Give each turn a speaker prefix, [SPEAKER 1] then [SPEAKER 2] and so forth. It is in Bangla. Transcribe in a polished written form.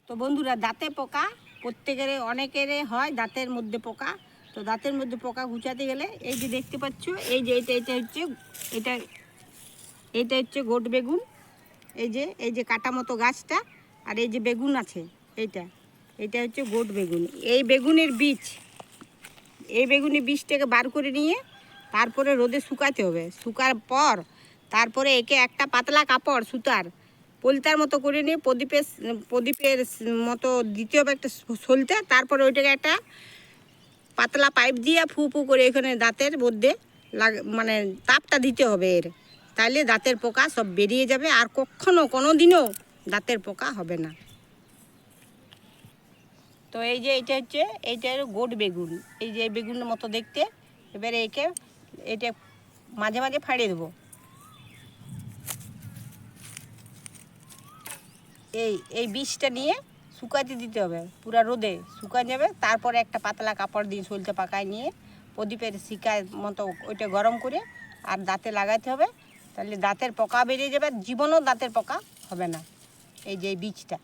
[SPEAKER 1] তো বন্ধুরা, দাঁতে পোকা প্রত্যেকের অনেকের হয়, দাঁতের মধ্যে পোকা। তো দাঁতের মধ্যে পোকা ঘুচাতে গেলে এই যে দেখতে পাচ্ছ, এই যে এটা এটা হচ্ছে গোট বেগুন। এই যে কাটা মতো গাছটা, আর এই যে বেগুন আছে এটা হচ্ছে গোট বেগুন। এই বেগুনের বীজটাকে বার করে নিয়ে তারপরে রোদে শুকাতে হবে। শুকার পর তারপরে একে একটা পাতলা কাপড় সুতার পলিতার মতো করে নিয়ে প্রদীপের মতো দিতে হবে একটা সলতে। তারপরে ওইটাকে একটা পাতলা পাইপ দিয়ে ফু ফু করে এখানে দাঁতের মধ্যে মানে তাপটা দিতে হবে এর। তাহলে দাঁতের পোকা সব বেরিয়ে যাবে, আর কোনো দিনও দাঁতের পোকা হবে না। তো এই যে এইটা গোট বেগুন, এই যে বেগুনের মতো দেখতে। এবারে এটা মাঝে মাঝে ফাড়িয়ে দেবো। এই বীজটা নিয়ে শুকাতে দিতে হবে, পুরো রোদে শুকায় যাবে। তারপরে একটা পাতলা কাপড় দিয়ে সলতে পাকায় নিয়ে প্রদীপের শিকার মতো ওইটা গরম করে আর দাঁতে লাগাতে হবে। তাহলে দাঁতের পোকা বেরিয়ে যাবে, জীবনেও দাঁতের পোকা হবে না। এই যে বীজটা।